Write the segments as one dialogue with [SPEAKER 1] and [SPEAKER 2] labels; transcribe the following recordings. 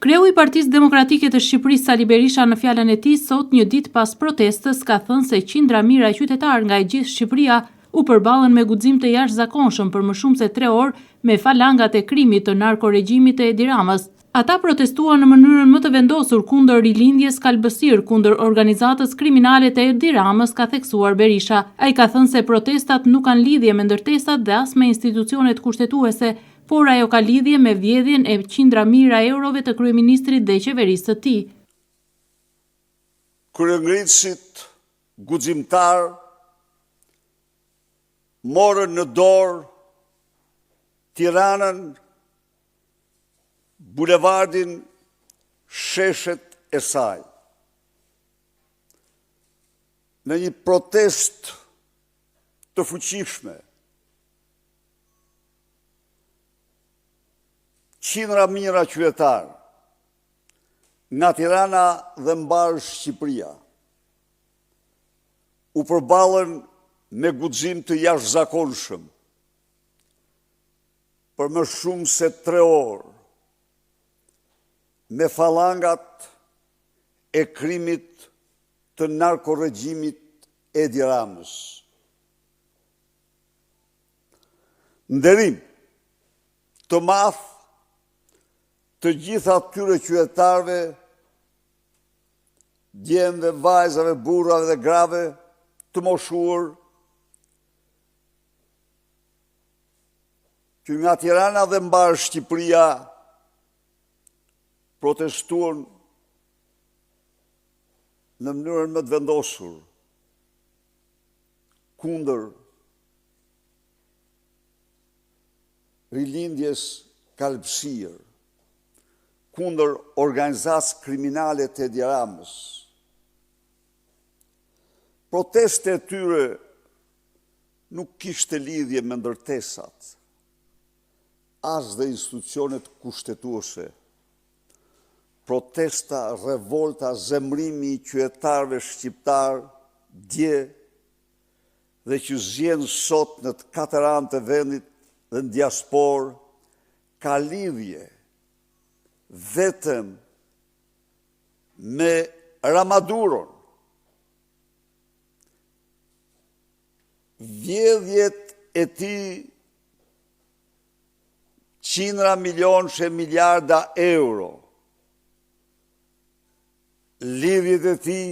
[SPEAKER 1] Kreu i Partisë Demokratike të Shqipërisë Sali Berisha në fjalën e tij sot, një ditë pas protestës, ka thënë se qindra mijëra qytetarë nga e gjithë Shqipëria u përballën me guxim të jashtëzakonshëm për më shumë se 3 orë me falangat e krimit të narkoregjimit të Edi Ramës. Ata protestuan në mënyrën më të vendosur kundër rilindjes kalbësir kundër organizatës kriminale të Edi Ramës, ka theksuar Berisha. Ai ka thënë se protestat nuk kanë lidhje me ndërtesat dhe as me institucionet kushtetuese, por ajo ka lidhje me vjedhjen e qindra mijëra eurove të kryeministrit dhe qeverisë së tij.
[SPEAKER 2] Kryengritësit guximtar morën në dorë Tiranën, bulevardin, sheshet e saj. Në një protest të fuqishme, qindra mijëra qytetarë nga Tirana dhe mbar Shqipëria u përballën me guxim të jashtëzakonshëm për më shumë se 3 orë me falangat e krimit të narkoregjimit Edi Ramës. Nderim të madh të gjitha atyre qytetarëve, djemve, vajzave, burrave dhe grave të moshuar që nga Tirana dhe mbar Shqipëria protestuan në mënyrën më të vendosur kundër rilindjes kalbësir, kundër organizatës kriminale të Edi Ramës. Proteste e tyre nuk kishte lidhje me ndërtesat, as dhe institucionet kushtetuese. Protesta, revolta, zemrimi i qytetarëve shqiptar dje dhe që zjen sot në të 4 anë të vendit dhe në diasporë ka lidhje vetëm me Ramaduron. Vjedhjet e tij qindra milionë miliarda euro, lidhjet e tij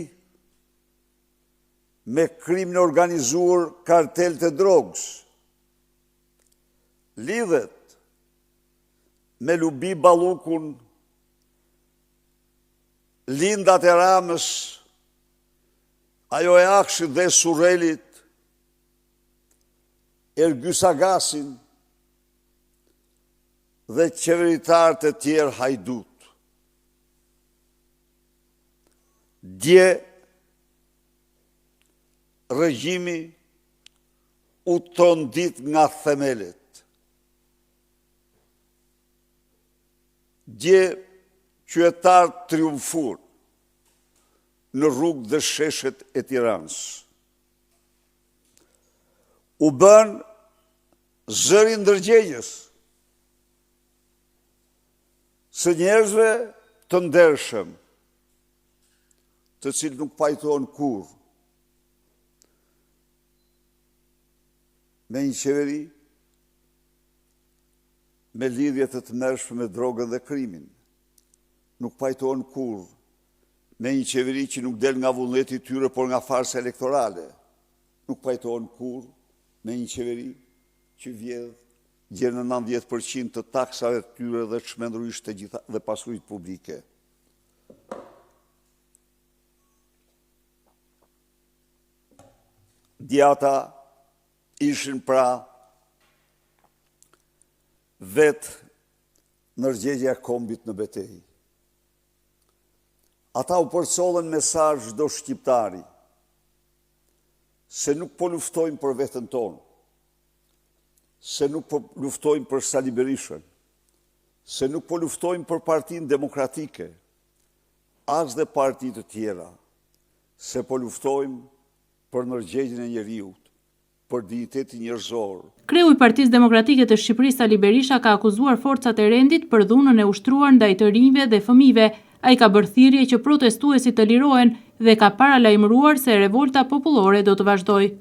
[SPEAKER 2] me krimin organizuar, kartel të drogës, lidhet me Lubi Ballukun, lindat e Ramës, ajo e Akshit dhe Surrelit, Ergjys Agasin dhe qeveritarët e tjerë hajdut. Dje, regjimi u trondit nga themelet. Dje, qytetarë triumfur në rrugë dhe sheshet e Tiranës. U bën zëri ndërgjegjës së njerëzve të ndershëm, të cilët nuk pajtohen kurrë me një qeveri me lidhje të tmerrshme me drogën dhe krimin. Nuk pajtohen kurrë me një qeveri që nuk del nga vullneti i tyre, por nga farsa elektorale. Nuk pajtohen kurrë me një qeveri që vjedh gjerë në 90% të taksave të tyre dhe çmendurisht të gjitha dhe pasurisë publike. Djata ishin pra vetë ndërgjegjja e kombit në betejë. Ata u përcollën mesazh çdo shqiptari se nuk po luftojmë për veten tonë, se nuk po luftojmë për Sali Berishën, se nuk po luftojmë për Partinë Demokratike, as dhe parti të tjera, se po luftojmë për ndërgjegjen e njeriut, për dinjitetin njerëzor.
[SPEAKER 1] Kreu i Partisë Demokratike të Shqipërisë Ali Berisha ka akuzuar forcat e rendit për dhunën e ushtruar ndaj të rinjve dhe fëmijëve. Ai ka bërë thirrje që protestuesit të lirohen dhe ka paralajmëruar se revolta popullore do të vazhdojë.